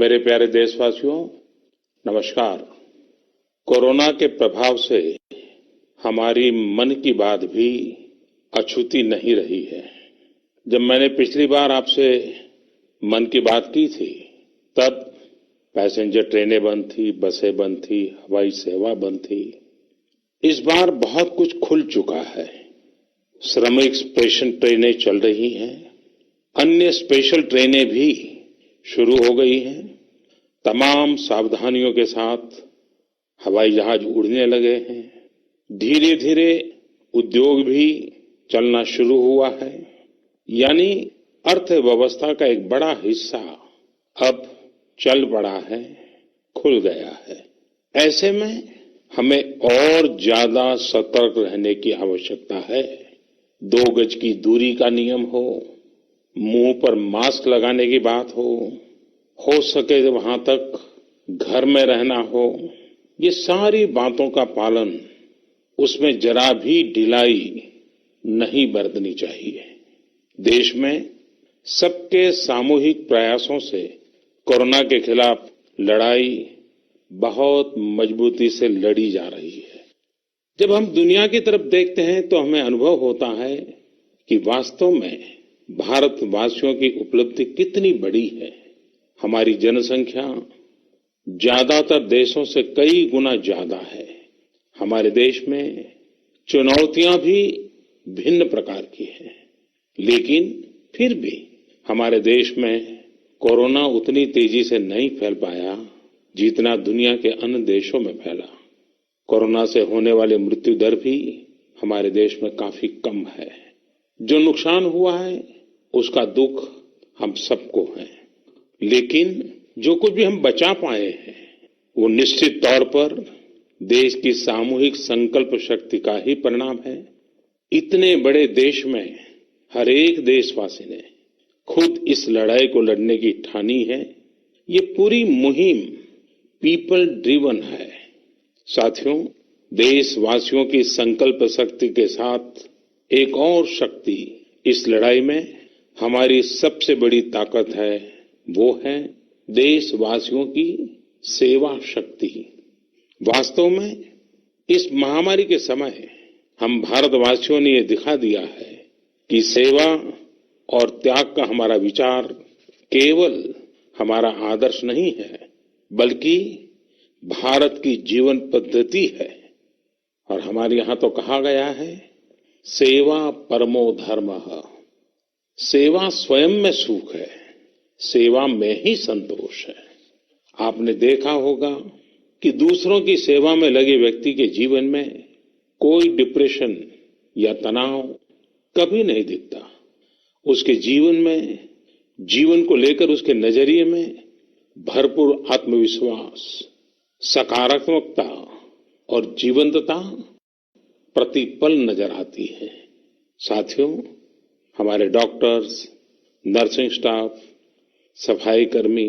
मेरे प्यारे देशवासियों, नमस्कार। कोरोना के प्रभाव से हमारी मन की बात भी अछूती नहीं रही है। जब मैंने पिछली बार आपसे मन की बात की थी, तब पैसेंजर ट्रेनें बंद थी, बसें बंद थी, हवाई सेवा बंद थी। इस बार बहुत कुछ खुल चुका है। श्रमिक स्पेशल ट्रेनें चल रही हैं, अन्य स्पेशल ट्रेनें भी शुरू हो गई हैं। तमाम सावधानियों के साथ हवाई जहाज उड़ने लगे हैं। धीरे धीरे उद्योग भी चलना शुरू हुआ है। यानी अर्थव्यवस्था का एक बड़ा हिस्सा अब चल पड़ा है, खुल गया है। ऐसे में हमें और ज्यादा सतर्क रहने की आवश्यकता है। 2 गज की दूरी का नियम हो, मुंह पर मास्क लगाने की बात हो सके वहां तक घर में रहना हो, ये सारी बातों का पालन, उसमें जरा भी ढिलाई नहीं बरतनी चाहिए। देश में सबके सामूहिक प्रयासों से कोरोना के खिलाफ लड़ाई बहुत मजबूती से लड़ी जा रही है। जब हम दुनिया की तरफ देखते हैं तो हमें अनुभव होता है कि वास्तव में भारतवासियों की उपलब्धि कितनी बड़ी है। हमारी जनसंख्या ज्यादातर देशों से कई गुना ज्यादा है। हमारे देश में चुनौतियां भी भिन्न प्रकार की हैं, लेकिन फिर भी हमारे देश में कोरोना उतनी तेजी से नहीं फैल पाया जितना दुनिया के अन्य देशों में फैला। कोरोना से होने वाली मृत्यु दर भी हमारे देश में काफी कम है। जो नुकसान हुआ है उसका दुख हम सबको है, लेकिन जो कुछ भी हम बचा पाए हैं वो निश्चित तौर पर देश की सामूहिक संकल्प शक्ति का ही परिणाम है। इतने बड़े देश में हर एक देशवासी ने खुद इस लड़ाई को लड़ने की ठानी है। ये पूरी मुहिम पीपल ड्रिवन है। साथियों, देशवासियों की संकल्प शक्ति के साथ एक और शक्ति इस लड़ाई में हमारी सबसे बड़ी ताकत है, वो है देशवासियों की सेवा शक्ति। वास्तव में इस महामारी के समय हम भारतवासियों ने ये दिखा दिया है कि सेवा और त्याग का हमारा विचार केवल हमारा आदर्श नहीं है, बल्कि भारत की जीवन पद्धति है। और हमारे यहाँ तो कहा गया है, सेवा परमो धर्मः। सेवा स्वयं में सुख है, सेवा में ही संतोष है। आपने देखा होगा कि दूसरों की सेवा में लगे व्यक्ति के जीवन में कोई डिप्रेशन या तनाव कभी नहीं दिखता। उसके जीवन में, जीवन को लेकर उसके नजरिए में भरपूर आत्मविश्वास, सकारात्मकता और जीवंतता प्रतिपल नजर आती है। साथियों, हमारे डॉक्टर्स, नर्सिंग स्टाफ, सफाई कर्मी,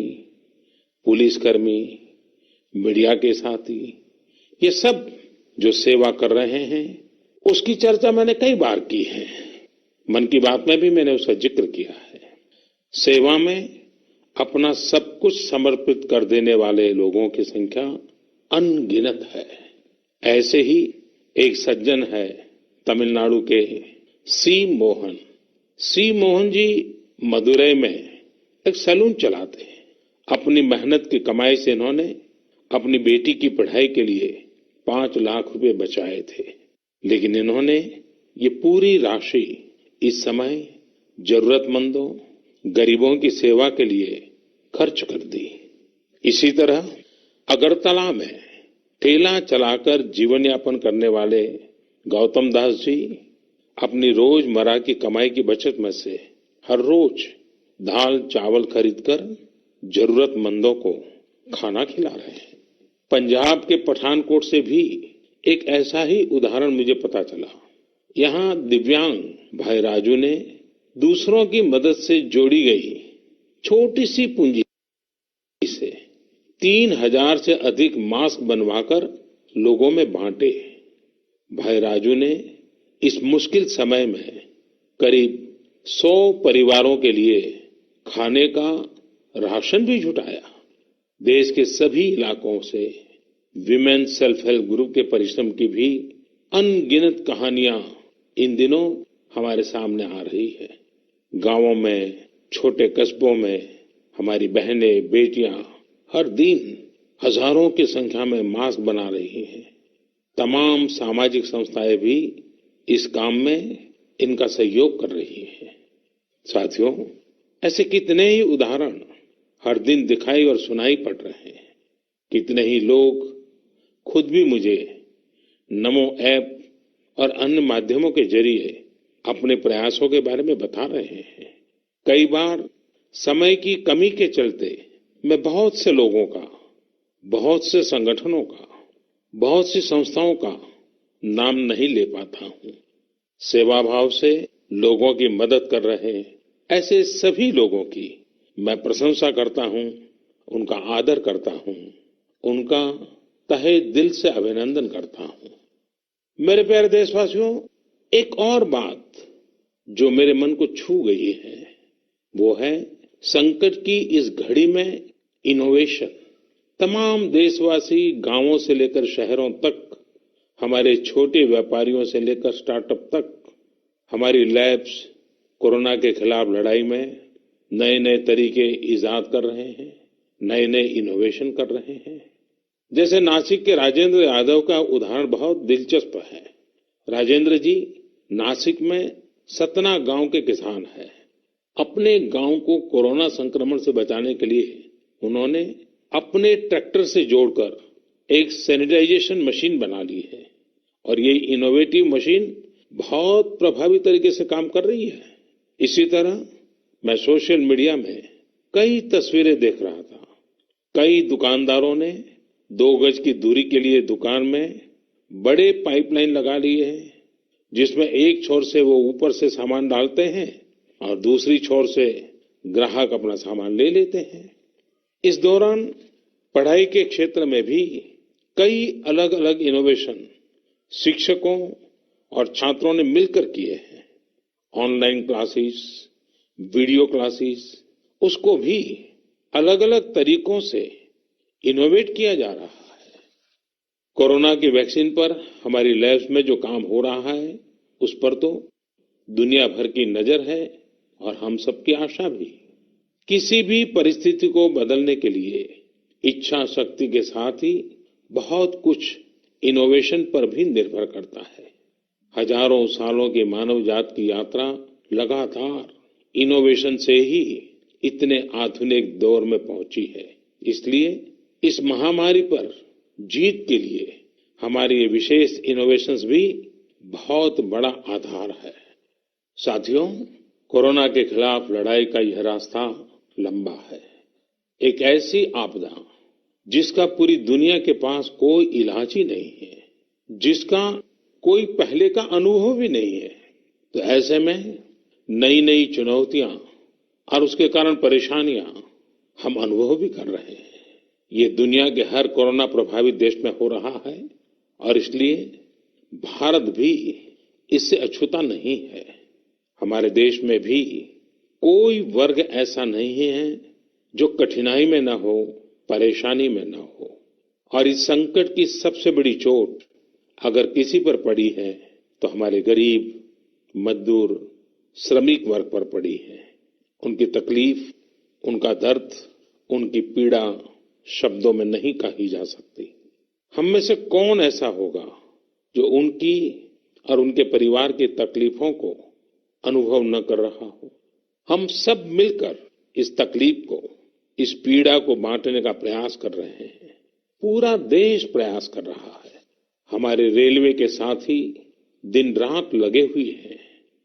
पुलिसकर्मी, मीडिया के साथी, ये सब जो सेवा कर रहे हैं, उसकी चर्चा मैंने कई बार की है। मन की बात में भी मैंने उसका जिक्र किया है। सेवा में अपना सब कुछ समर्पित कर देने वाले लोगों की संख्या अनगिनत है। ऐसे ही एक सज्जन है तमिलनाडु के सी मोहन जी मदुरई में एक सैलून चलाते हैं। अपनी मेहनत की कमाई से इन्होंने अपनी बेटी की पढ़ाई के लिए 5 लाख रुपए बचाए थे, लेकिन इन्होंने ये पूरी राशि इस समय जरूरतमंदों, गरीबों की सेवा के लिए खर्च कर दी। इसी तरह अगरतला में ठेला चलाकर जीवन यापन करने वाले गौतम दास जी अपनी रोजमर्रा की कमाई की बचत में से हर रोज दाल चावल खरीदकर जरूरतमंदों को खाना खिला रहे हैं। पंजाब के पठानकोट से भी एक ऐसा ही उदाहरण मुझे पता चला। यहाँ दिव्यांग भाई राजू ने दूसरों की मदद से जोड़ी गई छोटी सी पूंजी से 3000 से अधिक मास्क बनवाकर लोगों में बांटे। भाई राजू ने इस मुश्किल समय में करीब 100 परिवारों के लिए खाने का राशन भी जुटाया। देश के सभी इलाकों से विमेन सेल्फ हेल्प ग्रुप के परिश्रम की भी अनगिनत कहानियां इन दिनों हमारे सामने आ रही है। गांवों में, छोटे कस्बों में हमारी बहनें, बेटियां हर दिन हजारों की संख्या में मास्क बना रही हैं। तमाम सामाजिक संस्थाएं भी इस काम में इनका सहयोग कर रही हैं। साथियों, ऐसे कितने ही उदाहरण हर दिन दिखाई और सुनाई पड़ रहे हैं। कितने ही लोग खुद भी मुझे नमो ऐप और अन्य माध्यमों के जरिए अपने प्रयासों के बारे में बता रहे हैं। कई बार समय की कमी के चलते मैं बहुत से लोगों का, बहुत से संगठनों का, बहुत सी संस्थाओं का नाम नहीं ले पाता हूं। सेवा भाव से लोगों की मदद कर रहे ऐसे सभी लोगों की मैं प्रशंसा करता हूं, उनका आदर करता हूं, उनका तहे दिल से अभिनंदन करता हूं। मेरे प्यारे देशवासियों, एक और बात जो मेरे मन को छू गई है वो है संकट की इस घड़ी में इनोवेशन। तमाम देशवासी गांवों से लेकर शहरों तक, हमारे छोटे व्यापारियों से लेकर स्टार्टअप तक, हमारी लैब्स कोरोना के खिलाफ लड़ाई में नए नए तरीके इजाद कर रहे हैं, नए नए इनोवेशन कर रहे हैं। जैसे नासिक के राजेंद्र यादव का उदाहरण बहुत दिलचस्प है। राजेंद्र जी नासिक में सतना गांव के किसान हैं। अपने गांव को कोरोना संक्रमण से बचाने के लिए उन्होंने अपने ट्रैक्टर से जोड़कर एक सैनिटाइजेशन मशीन बना ली है और ये इनोवेटिव मशीन बहुत प्रभावी तरीके से काम कर रही है। इसी तरह मैं सोशल मीडिया में कई तस्वीरें देख रहा था। कई दुकानदारों ने 2 गज की दूरी के लिए दुकान में बड़े पाइपलाइन लगा लिए हैं, जिसमें एक छोर से वो ऊपर से सामान डालते हैं और दूसरी छोर से ग्राहक अपना सामान ले लेते हैं। इस दौरान पढ़ाई के क्षेत्र में भी कई अलग अलग इनोवेशन शिक्षकों और छात्रों ने मिलकर किए हैं। ऑनलाइन क्लासेस, वीडियो क्लासेस, उसको भी अलग अलग तरीकों से इनोवेट किया जा रहा है। कोरोना की वैक्सीन पर हमारी लैब्स में जो काम हो रहा है उस पर तो दुनिया भर की नजर है और हम सबकी आशा भी। किसी भी परिस्थिति को बदलने के लिए इच्छा शक्ति के साथ ही बहुत कुछ इनोवेशन पर भी निर्भर करता है। हजारों सालों की मानव जात की यात्रा लगातार इनोवेशन से ही इतने आधुनिक दौर में पहुंची है। इसलिए इस महामारी पर जीत के लिए हमारी ये विशेष इनोवेशंस भी बहुत बड़ा आधार है। साथियों, कोरोना के खिलाफ लड़ाई का यह रास्ता लंबा है। एक ऐसी आपदा जिसका पूरी दुनिया के पास कोई इलाज ही नहीं है, जिसका कोई पहले का अनुभव भी नहीं है, तो ऐसे में नई नई चुनौतियां और उसके कारण परेशानियां हम अनुभव भी कर रहे हैं। ये दुनिया के हर कोरोना प्रभावित देश में हो रहा है और इसलिए भारत भी इससे अछूता नहीं है। हमारे देश में भी कोई वर्ग ऐसा नहीं है जो कठिनाई में न हो, परेशानी में न हो। और इस संकट की सबसे बड़ी चोट अगर किसी पर पड़ी है तो हमारे गरीब, मजदूर, श्रमिक वर्ग पर पड़ी है। उनकी तकलीफ, उनका दर्द, उनकी पीड़ा शब्दों में नहीं कही जा सकती। हम में से कौन ऐसा होगा जो उनकी और उनके परिवार की तकलीफों को अनुभव न कर रहा हो। हम सब मिलकर इस तकलीफ को, इस पीड़ा को बांटने का प्रयास कर रहे हैं। पूरा देश प्रयास कर रहा है। हमारे रेलवे के साथी दिन रात लगे हुए हैं।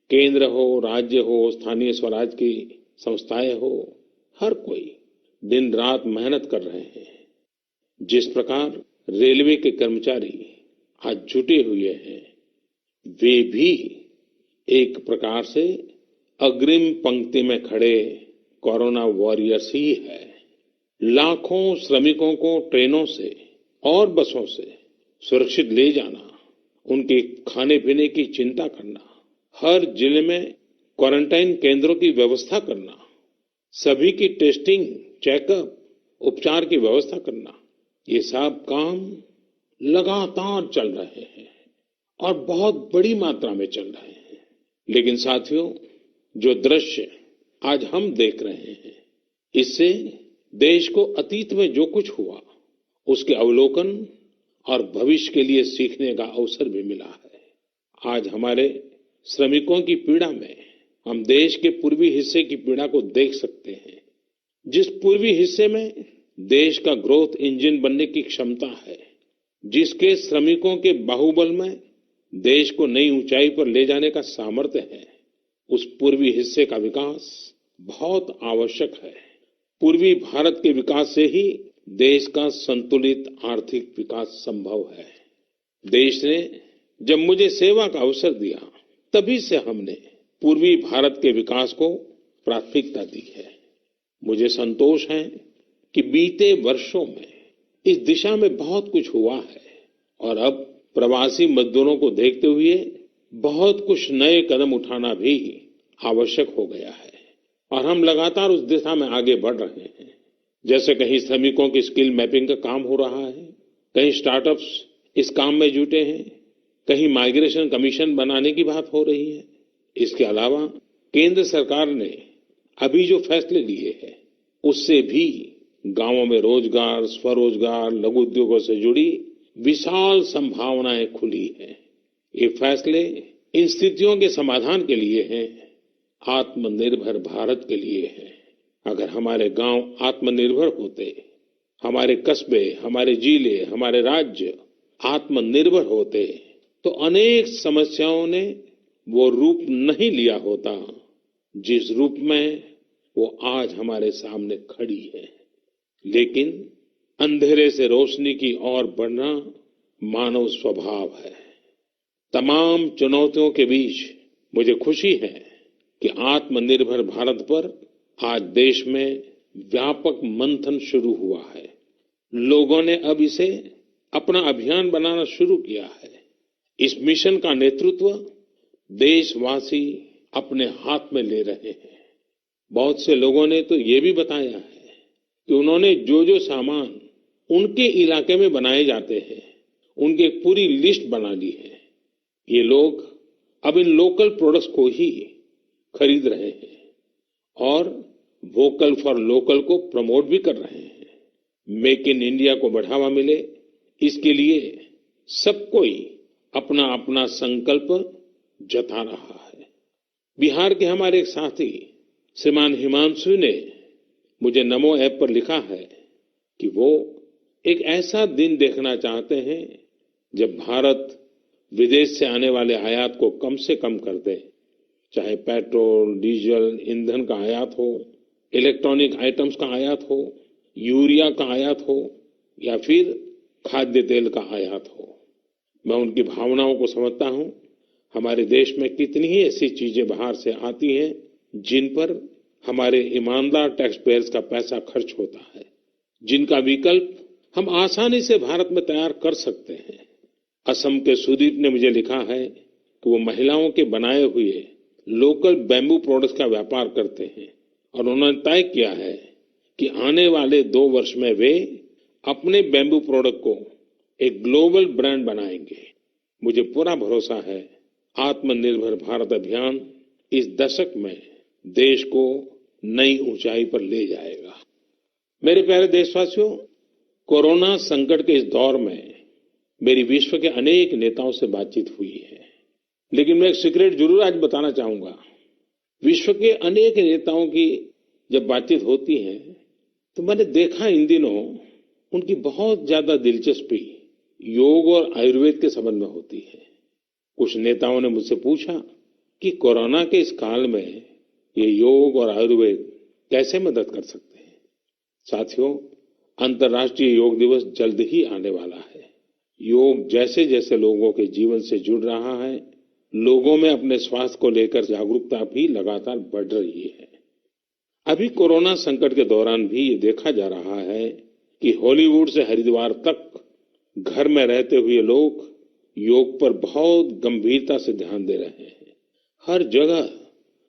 केंद्र हो, राज्य हो, स्थानीय स्वराज की संस्थाएं हो, हर कोई दिन रात मेहनत कर रहे हैं। जिस प्रकार रेलवे के कर्मचारी आज जुटे हुए हैं, वे भी एक प्रकार से अग्रिम पंक्ति में खड़े कोरोना वॉरियर्स ही है। लाखों श्रमिकों को ट्रेनों से और बसों से सुरक्षित ले जाना, उनके खाने पीने की चिंता करना, हर जिले में क्वारंटाइन केंद्रों की व्यवस्था करना, सभी की टेस्टिंग, चेकअप, उपचार की व्यवस्था करना, ये सब काम लगातार चल रहे हैं और बहुत बड़ी मात्रा में चल रहे हैं। लेकिन साथियों, जो दृश्य आज हम देख रहे हैं, इससे देश को अतीत में जो कुछ हुआ उसके अवलोकन और भविष्य के लिए सीखने का अवसर भी मिला है। आज हमारे श्रमिकों की पीड़ा में हम देश के पूर्वी हिस्से की पीड़ा को देख सकते हैं। जिस पूर्वी हिस्से में देश का ग्रोथ इंजन बनने की क्षमता है, जिसके श्रमिकों के बाहुबल में देश को नई ऊंचाई पर ले जाने का सामर्थ्य है, उस पूर्वी हिस्से का विकास बहुत आवश्यक है। पूर्वी भारत के विकास से ही देश का संतुलित आर्थिक विकास संभव है। देश ने जब मुझे सेवा का अवसर दिया, तभी से हमने पूर्वी भारत के विकास को प्राथमिकता दी है। मुझे संतोष है कि बीते वर्षों में इस दिशा में बहुत कुछ हुआ है और अब प्रवासी मजदूरों को देखते हुए बहुत कुछ नए कदम उठाना भी आवश्यक हो गया है और हम लगातार उस दिशा में आगे बढ़ रहे हैं। जैसे कहीं श्रमिकों की स्किल मैपिंग का काम हो रहा है, कहीं स्टार्टअप्स इस काम में जुटे हैं, कहीं माइग्रेशन कमीशन बनाने की बात हो रही है। इसके अलावा केंद्र सरकार ने अभी जो फैसले लिए हैं, उससे भी गांवों में रोजगार, स्वरोजगार, लघु उद्योगों से जुड़ी विशाल संभावनाएं खुली हैं। ये फैसले इन स्थितियों के समाधान के लिए हैं, आत्मनिर्भर भारत के लिए हैं। अगर हमारे गांव आत्मनिर्भर होते, हमारे कस्बे, हमारे जिले, हमारे राज्य आत्मनिर्भर होते, तो अनेक समस्याओं ने वो रूप नहीं लिया होता जिस रूप में वो आज हमारे सामने खड़ी है। लेकिन अंधेरे से रोशनी की ओर बढ़ना मानव स्वभाव है। तमाम चुनौतियों के बीच मुझे खुशी है कि आत्मनिर्भर भारत पर आज देश में व्यापक मंथन शुरू हुआ है। लोगों ने अब इसे अपना अभियान बनाना शुरू किया है। इस मिशन का नेतृत्व देशवासी अपने हाथ में ले रहे हैं। बहुत से लोगों ने तो ये भी बताया है कि उन्होंने जो जो सामान उनके इलाके में बनाए जाते हैं, उनकी एक पूरी लिस्ट बना ली है। ये लोग अब इन लोकल प्रोडक्ट्स को ही खरीद रहे हैं और वोकल फॉर लोकल को प्रमोट भी कर रहे हैं। मेक इन इंडिया को बढ़ावा मिले, इसके लिए सब कोई अपना अपना संकल्प जता रहा है। बिहार के हमारे एक साथी श्रीमान हिमांशु ने मुझे नमो ऐप पर लिखा है कि वो एक ऐसा दिन देखना चाहते हैं जब भारत विदेश से आने वाले आयात को कम से कम कर दे, चाहे पेट्रोल, डीजल, ईंधन का आयात हो, इलेक्ट्रॉनिक आइटम्स का आयात हो, यूरिया का आयात हो या फिर खाद्य तेल का आयात हो। मैं उनकी भावनाओं को समझता हूं। हमारे देश में कितनी ही ऐसी चीजें बाहर से आती हैं जिन पर हमारे ईमानदार टैक्स पेयर्स का पैसा खर्च होता है, जिनका विकल्प हम आसानी से भारत में तैयार कर सकते हैं। असम के सुदीप ने मुझे लिखा है कि वो महिलाओं के बनाए हुए लोकल बैम्बू प्रोडक्ट्स का व्यापार करते हैं और उन्होंने तय किया है कि आने वाले 2 वर्ष में वे अपने बैम्बू प्रोडक्ट को एक ग्लोबल ब्रांड बनाएंगे। मुझे पूरा भरोसा है आत्मनिर्भर भारत अभियान इस दशक में देश को नई ऊंचाई पर ले जाएगा। मेरे प्यारे देशवासियों, कोरोना संकट के इस दौर में मेरी विश्व के अनेक नेताओं से बातचीत हुई है, लेकिन मैं एक सीक्रेट जरूर आज बताना चाहूंगा। विश्व के अनेक नेताओं की जब बातचीत होती है तो मैंने देखा इन दिनों उनकी बहुत ज्यादा दिलचस्पी योग और आयुर्वेद के संबंध में होती है। कुछ नेताओं ने मुझसे पूछा कि कोरोना के इस काल में ये योग और आयुर्वेद कैसे मदद कर सकते हैं। साथियों, अंतर्राष्ट्रीय योग दिवस जल्द ही आने वाला है। योग जैसे जैसे लोगों के जीवन से जुड़ रहा है, लोगों में अपने स्वास्थ्य को लेकर जागरूकता भी लगातार बढ़ रही है। अभी कोरोना संकट के दौरान भी ये देखा जा रहा है कि हॉलीवुड से हरिद्वार तक घर में रहते हुए लोग योग पर बहुत गंभीरता से ध्यान दे रहे हैं। हर जगह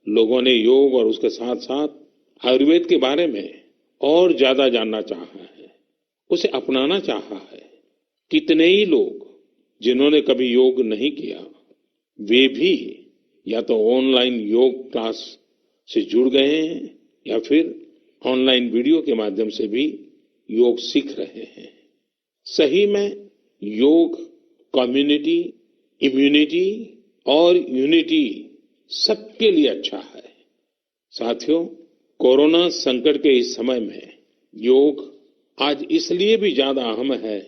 लोगों ने योग और उसके साथ साथ आयुर्वेद के बारे में और ज्यादा जानना चाहा है, उसे अपनाना चाहा है। कितने ही लोग जिन्होंने कभी योग नहीं किया, वे भी या तो ऑनलाइन योग क्लास से जुड़ गए हैं या फिर ऑनलाइन वीडियो के माध्यम से भी योग सीख रहे हैं। सही में योग कम्युनिटी, इम्यूनिटी और यूनिटी सबके लिए अच्छा है। साथियों, कोरोना संकट के इस समय में योग आज इसलिए भी ज्यादा अहम है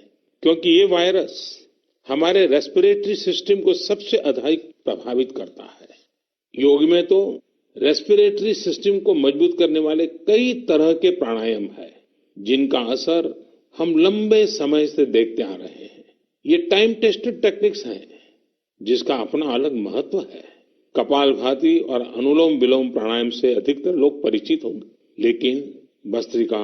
क्योंकि ये वायरस हमारे रेस्पिरेटरी सिस्टम को सबसे अधिक प्रभावित करता है। योग में तो रेस्पिरेटरी सिस्टम को मजबूत करने वाले कई तरह के प्राणायाम है, जिनका असर हम लंबे समय से देखते आ रहे हैं। ये टाइम टेस्टेड टेक्निक्स हैं, जिसका अपना अलग महत्व है। कपालभाति और अनुलोम विलोम प्राणायाम से अधिकतर लोग परिचित होंगे, लेकिन भस्त्रिका,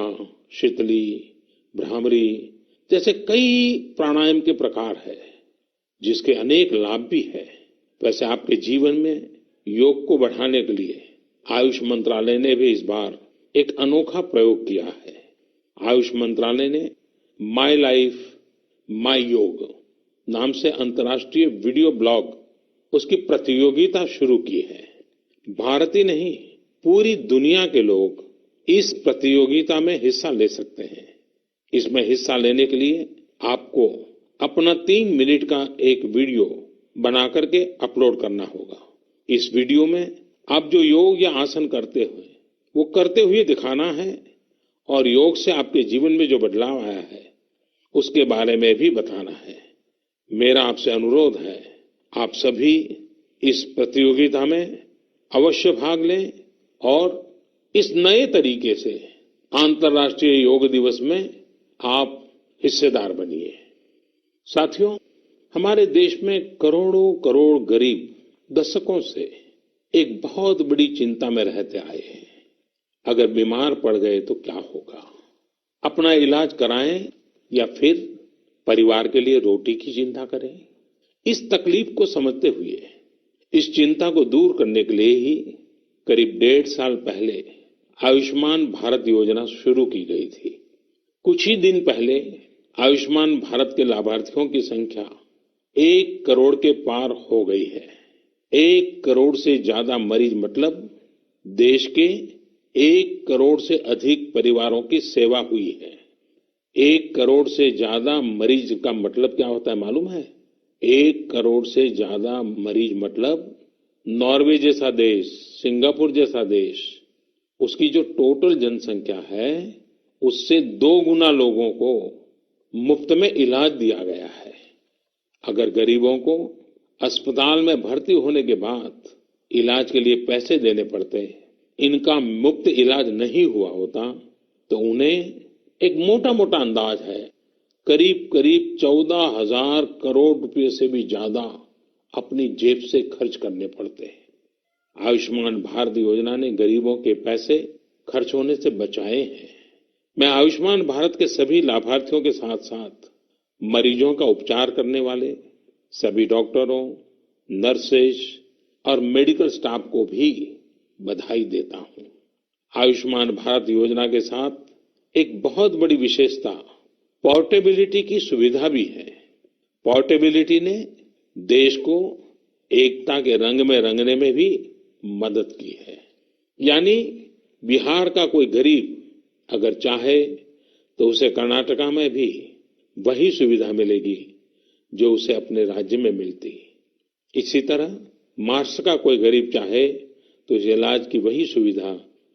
शीतली, भ्रामरी जैसे कई प्राणायाम के प्रकार है, जिसके अनेक लाभ भी है। वैसे आपके जीवन में योग को बढ़ाने के लिए आयुष मंत्रालय ने भी इस बार एक अनोखा प्रयोग किया है। आयुष मंत्रालय ने माय लाइफ माय योग नाम से अंतर्राष्ट्रीय वीडियो ब्लॉग उसकी प्रतियोगिता शुरू की है। भारत ही नहीं, पूरी दुनिया के लोग इस प्रतियोगिता में हिस्सा ले सकते हैं। इसमें हिस्सा लेने के लिए आपको अपना 3 मिनट का एक वीडियो बना करके अपलोड करना होगा। इस वीडियो में आप जो योग या आसन करते हुए वो करते हुए दिखाना है और योग से आपके जीवन में जो बदलाव आया है उसके बारे में भी बताना है। मेरा आपसे अनुरोध है, आप सभी इस प्रतियोगिता में अवश्य भाग लें और इस नए तरीके से अंतर्राष्ट्रीय योग दिवस में आप हिस्सेदार बनिए। साथियों, हमारे देश में करोड़ों करोड़ गरीब दशकों से एक बहुत बड़ी चिंता में रहते आए हैं। अगर बीमार पड़ गए तो क्या होगा? अपना इलाज कराएं या फिर परिवार के लिए रोटी की चिंता करें? इस तकलीफ को समझते हुए इस चिंता को दूर करने के लिए ही करीब 1.5 साल पहले आयुष्मान भारत योजना शुरू की गई थी। कुछ ही दिन पहले आयुष्मान भारत के लाभार्थियों की संख्या 1 करोड़ के पार हो गई है। 1 करोड़ से ज्यादा मरीज मतलब देश के 1 करोड़ से अधिक परिवारों की सेवा हुई है। 1 करोड़ से ज्यादा मरीज का मतलब क्या होता है मालूम है? 1 करोड़ से ज्यादा मरीज मतलब नॉर्वे जैसा देश, सिंगापुर जैसा देश, उसकी जो टोटल जनसंख्या है उससे 2 गुना लोगों को मुफ्त में इलाज दिया गया है। अगर गरीबों को अस्पताल में भर्ती होने के बाद इलाज के लिए पैसे देने पड़ते, इनका मुफ्त इलाज नहीं हुआ होता, तो उन्हें एक मोटा मोटा अंदाज है करीब करीब 14,000 करोड़ रुपए से भी ज्यादा अपनी जेब से खर्च करने पड़ते हैं। आयुष्मान भारत योजना ने गरीबों के पैसे खर्च होने से बचाए हैं। मैं आयुष्मान भारत के सभी लाभार्थियों के साथ साथ मरीजों का उपचार करने वाले सभी डॉक्टरों, नर्सेज और मेडिकल स्टाफ को भी बधाई देता हूं। आयुष्मान भारत योजना के साथ एक बहुत बड़ी विशेषता पोर्टेबिलिटी की सुविधा भी है। पोर्टेबिलिटी ने देश को एकता के रंग में रंगने में भी मदद की है। यानी बिहार का कोई गरीब अगर चाहे तो उसे कर्नाटका में भी वही सुविधा मिलेगी जो उसे अपने राज्य में मिलती। इसी तरह महाराष्ट्र का कोई गरीब चाहे तो उसे इलाज की वही सुविधा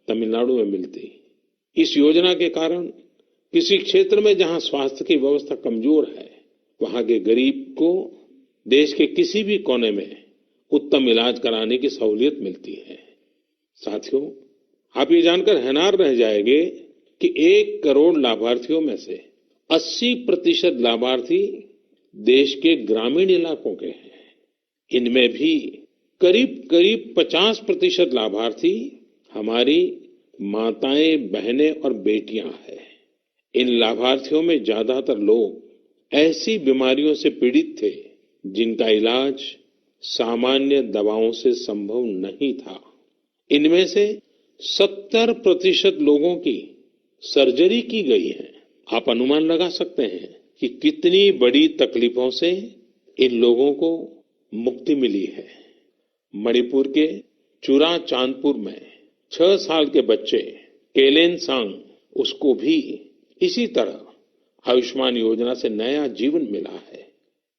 तमिलनाडु में मिलती। इस योजना के कारण किसी क्षेत्र में जहां स्वास्थ्य की व्यवस्था कमजोर है, वहां के गरीब को देश के किसी भी कोने में उत्तम इलाज कराने की सहूलियत मिलती है। साथियों, आप ये जानकर हैरान रह जाएंगे कि 1 करोड़ लाभार्थियों में से 80% लाभार्थी देश के ग्रामीण इलाकों के हैं। इनमें भी करीब करीब 50% लाभार्थी हमारी माताएं, बहनें और बेटियां हैं। इन लाभार्थियों में ज्यादातर लोग ऐसी बीमारियों से पीड़ित थे जिनका इलाज सामान्य दवाओं से संभव नहीं था। इनमें से 70% लोगों की सर्जरी की गई है। आप अनुमान लगा सकते हैं कि कितनी बड़ी तकलीफों से इन लोगों को मुक्ति मिली है। मणिपुर के चुरा चांदपुर में 6 साल के बच्चे केलेनसांग, उसको भी इसी तरह आयुष्मान योजना से नया जीवन मिला है।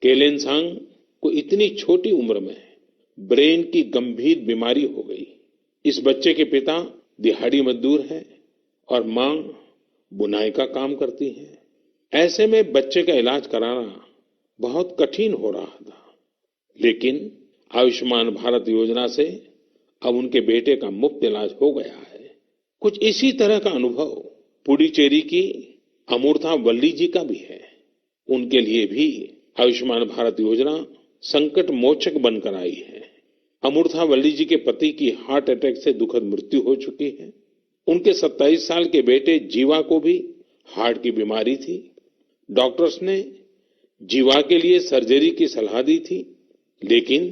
केलेनसांग को इतनी छोटी उम्र में ब्रेन की गंभीर बीमारी हो गई। इस बच्चे के पिता दिहाड़ी मजदूर हैं और मां बुनाई का काम करती हैं। ऐसे में बच्चे का इलाज कराना बहुत कठिन हो रहा था, लेकिन आयुष्मान भारत योजना से अब उनके बेटे का मुफ्त इलाज हो गया है। कुछ इसी तरह का अनुभव पुडुचेरी की अमूर्था वल्ली जी का भी है। उनके लिए भी आयुष्मान भारत योजना संकट मोचक बनकर आई है। अमूर्था वल्ली जी के पति की हार्ट अटैक से दुखद मृत्यु हो चुकी है। उनके 27 साल के बेटे जीवा को भी हार्ट की बीमारी थी। डॉक्टर्स ने जीवा के लिए सर्जरी की सलाह दी थी, लेकिन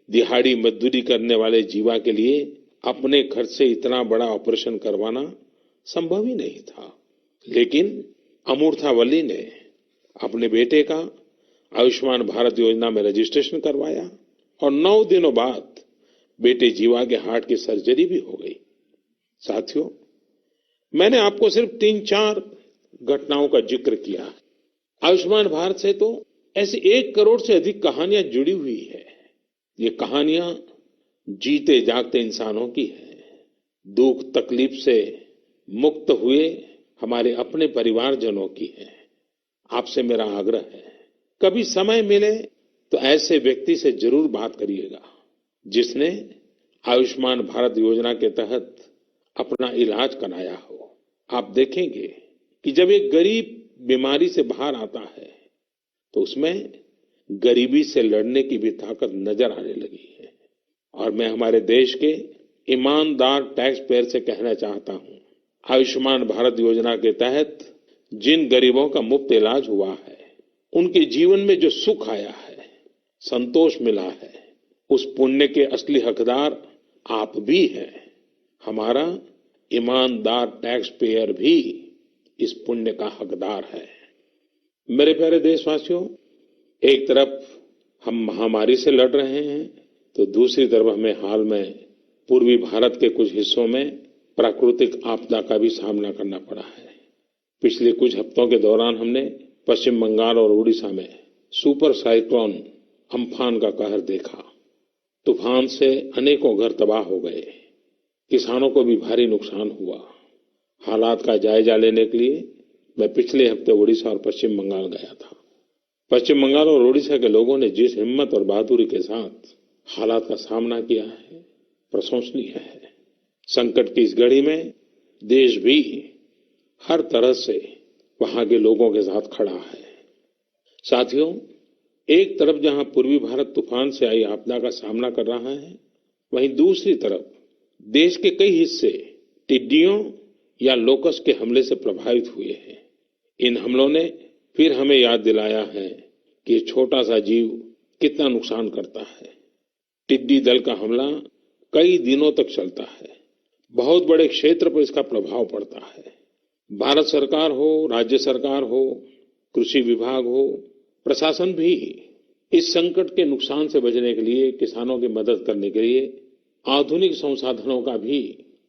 दिहाड़ी मजदूरी करने वाले जीवा के लिए अपने खर्च से इतना बड़ा ऑपरेशन करवाना संभव ही नहीं था। लेकिन अमूर्था वल्ली ने अपने बेटे का आयुष्मान भारत योजना में रजिस्ट्रेशन करवाया और 9 दिनों बाद बेटे जीवा के हार्ट की सर्जरी भी हो गई। साथियों, मैंने आपको सिर्फ 3-4 घटनाओं का जिक्र किया। आयुष्मान भारत से तो ऐसी 1 करोड़ से अधिक कहानियां जुड़ी हुई है। ये कहानियां जीते जागते इंसानों की है। दुख तकलीफ से मुक्त हुए हमारे अपने परिवारजनों की है। आपसे मेरा आग्रह है, कभी समय मिले तो ऐसे व्यक्ति से जरूर बात करिएगा जिसने आयुष्मान भारत योजना के तहत अपना इलाज कराया हो। आप देखेंगे कि जब एक गरीब बीमारी से बाहर आता है तो उसमें गरीबी से लड़ने की भी ताकत नजर आने लगी है। और मैं हमारे देश के ईमानदार टैक्स पेयर से कहना चाहता हूं, आयुष्मान भारत योजना के तहत जिन गरीबों का मुफ्त इलाज हुआ है, उनके जीवन में जो सुख आया है, संतोष मिला है, उस पुण्य के असली हकदार आप भी हैं। हमारा ईमानदार टैक्स पेयर भी इस पुण्य का हकदार है। मेरे प्यारे देशवासियों, एक तरफ हम महामारी से लड़ रहे हैं तो दूसरी तरफ हमें हाल में पूर्वी भारत के कुछ हिस्सों में प्राकृतिक आपदा का भी सामना करना पड़ा है। पिछले कुछ हफ्तों के दौरान हमने पश्चिम बंगाल और उड़ीसा में सुपर साइक्लोन अम्फान का कहर देखा। तूफान से अनेकों घर तबाह हो गए, किसानों को भी भारी नुकसान हुआ। हालात का जायजा लेने के लिए मैं पिछले हफ्ते उड़ीसा और पश्चिम बंगाल गया था। पश्चिम बंगाल और उड़ीसा के लोगों ने जिस हिम्मत और बहादुरी के साथ हालात का सामना किया है, प्रशंसनीय है। संकट की इस घड़ी में देश भी हर तरह से वहां के लोगों के साथ खड़ा है। साथियों, एक तरफ जहां पूर्वी भारत तूफान से आई आपदा का सामना कर रहा है, वहीं दूसरी तरफ देश के कई हिस्से टिड्डियों या लोकस्ट के हमले से प्रभावित हुए हैं। इन हमलों ने फिर हमें याद दिलाया है कि ये छोटा सा जीव कितना नुकसान करता है। टिड्डी दल का हमला कई दिनों तक चलता है। बहुत बड़े क्षेत्र पर इसका प्रभाव पड़ता है। भारत सरकार हो, राज्य सरकार हो, कृषि विभाग हो, प्रशासन भी इस संकट के नुकसान से बचने के लिए, किसानों की मदद करने के लिए आधुनिक संसाधनों का भी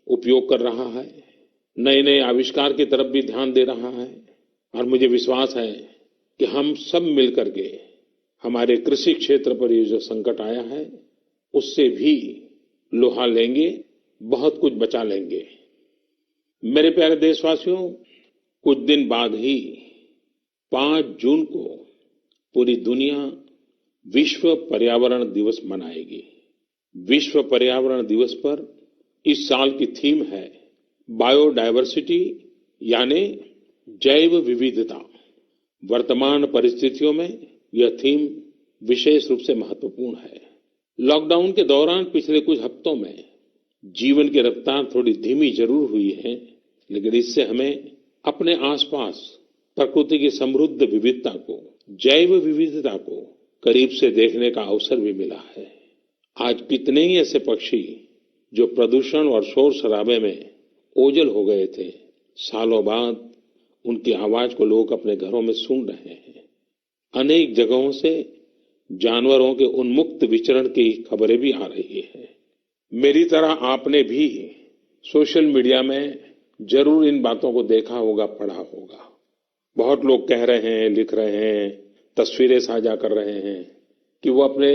उपयोग कर रहा है। नए नए आविष्कार की तरफ भी ध्यान दे रहा है। और मुझे विश्वास है कि हम सब मिलकर के हमारे कृषि क्षेत्र पर ये जो संकट आया है, उससे भी लोहा लेंगे, बहुत कुछ बचा लेंगे। मेरे प्यारे देशवासियों, कुछ दिन बाद ही 5 जून को पूरी दुनिया विश्व पर्यावरण दिवस मनाएगी। विश्व पर्यावरण दिवस पर इस साल की थीम है बायोडायवर्सिटी, यानी जैव विविधता। वर्तमान परिस्थितियों में यह थीम विशेष रूप से महत्वपूर्ण है। लॉकडाउन के दौरान पिछले कुछ हफ्तों में जीवन की रफ्तार थोड़ी धीमी जरूर हुई है, लेकिन इससे हमें अपने आसपास प्रकृति की समृद्ध विविधता को, जैव विविधता को करीब से देखने का अवसर भी मिला है। आज कितने ही ऐसे पक्षी जो प्रदूषण और शोर शराबे में ओझल हो गए थे, सालों बाद उनकी आवाज को लोग अपने घरों में सुन रहे हैं। अनेक जगहों से जानवरों के उन्मुक्त विचरण की खबरें भी आ रही हैं। मेरी तरह आपने भी सोशल मीडिया में जरूर इन बातों को देखा होगा, पढ़ा होगा। बहुत लोग कह रहे हैं, लिख रहे हैं, तस्वीरें साझा कर रहे हैं कि वो अपने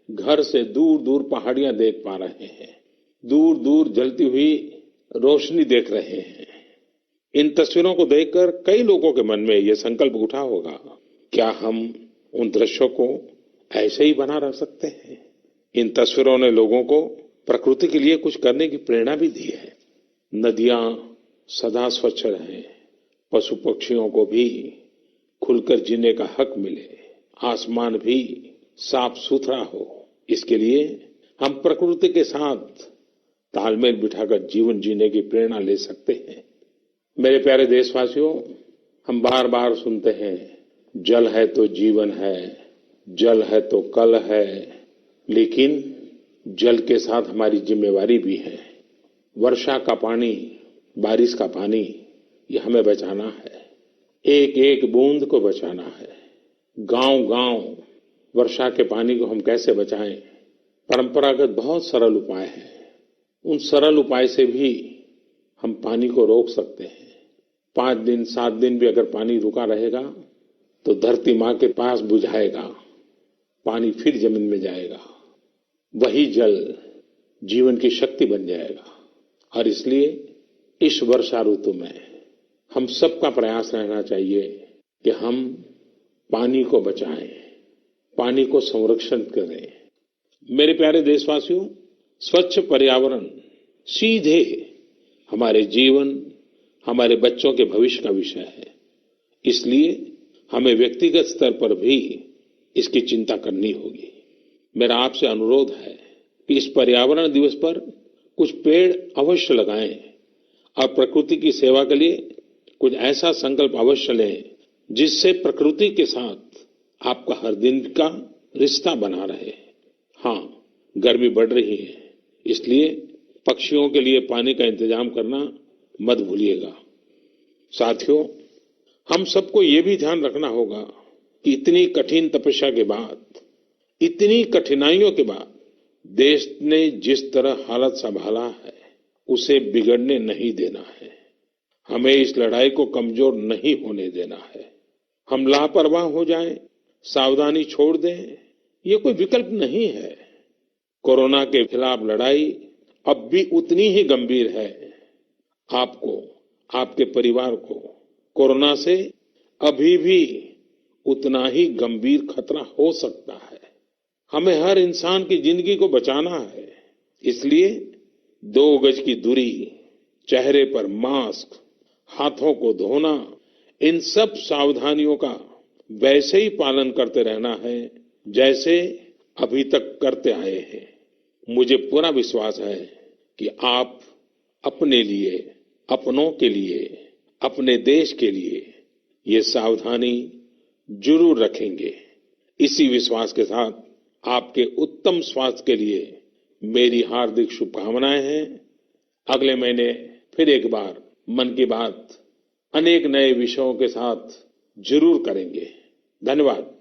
घर से दूर दूर पहाड़ियां देख पा रहे हैं, दूर दूर जलती हुई रोशनी देख रहे हैं। इन तस्वीरों को देखकर कई लोगों के मन में ये संकल्प उठा होगा, क्या हम उन दृश्यों को ऐसे ही बना रख सकते हैं? इन तस्वीरों ने लोगों को प्रकृति के लिए कुछ करने की प्रेरणा भी दी है। नदियां सदा स्वच्छ रहें, पशु पक्षियों को भी खुलकर जीने का हक मिले, आसमान भी साफ सुथरा हो, इसके लिए हम प्रकृति के साथ तालमेल बिठाकर जीवन जीने की प्रेरणा ले सकते हैं। मेरे प्यारे देशवासियों, हम बार बार सुनते हैं, जल है तो जीवन है, जल है तो कल है, लेकिन जल के साथ हमारी जिम्मेवारी भी है। वर्षा का पानी, बारिश का पानी, ये हमें बचाना है, एक एक बूंद को बचाना है। गांव गांव वर्षा के पानी को हम कैसे बचाएं? परंपरागत बहुत सरल उपाय हैं। उन सरल उपाय से भी हम पानी को रोक सकते हैं। 5 दिन 7 दिन भी अगर पानी रुका रहेगा तो धरती माँ के पास बुझाएगा, पानी फिर जमीन में जाएगा, वही जल जीवन की शक्ति बन जाएगा। और इसलिए इस वर्षा ऋतु में हम सबका प्रयास रहना चाहिए कि हम पानी को बचाएं, पानी को संरक्षण करें। मेरे प्यारे देशवासियों, स्वच्छ पर्यावरण सीधे हमारे जीवन, हमारे बच्चों के भविष्य का विषय है। इसलिए हमें व्यक्तिगत स्तर पर भी इसकी चिंता करनी होगी। मेरा आपसे अनुरोध है कि इस पर्यावरण दिवस पर कुछ पेड़ अवश्य लगाएं और प्रकृति की सेवा के लिए कुछ ऐसा संकल्प अवश्य लें जिससे प्रकृति के साथ आपका हर दिन का रिश्ता बना रहे। हाँ, गर्मी बढ़ रही है, इसलिए पक्षियों के लिए पानी का इंतजाम करना मत भूलिएगा। साथियों, हम सबको ये भी ध्यान रखना होगा कि इतनी कठिन तपस्या के बाद, इतनी कठिनाइयों के बाद देश ने जिस तरह हालत संभाला है, उसे बिगड़ने नहीं देना है। हमें इस लड़ाई को कमजोर नहीं होने देना है। हम लापरवाह हो जाएं, सावधानी छोड़ दें, ये कोई विकल्प नहीं है। कोरोना के खिलाफ लड़ाई अब भी उतनी ही गंभीर है। आपको, आपके परिवार को कोरोना से अभी भी उतना ही गंभीर खतरा हो सकता है। हमें हर इंसान की जिंदगी को बचाना है। इसलिए 2 गज की दूरी, चेहरे पर मास्क, हाथों को धोना, इन सब सावधानियों का वैसे ही पालन करते रहना है जैसे अभी तक करते आए हैं। मुझे पूरा विश्वास है कि आप अपने लिए, अपनों के लिए, अपने देश के लिए ये सावधानी जरूर रखेंगे। इसी विश्वास के साथ आपके उत्तम स्वास्थ्य के लिए मेरी हार्दिक शुभकामनाएं हैं। अगले महीने फिर एक बार मन की बात अनेक नए विषयों के साथ जरूर करेंगे। धन्यवाद।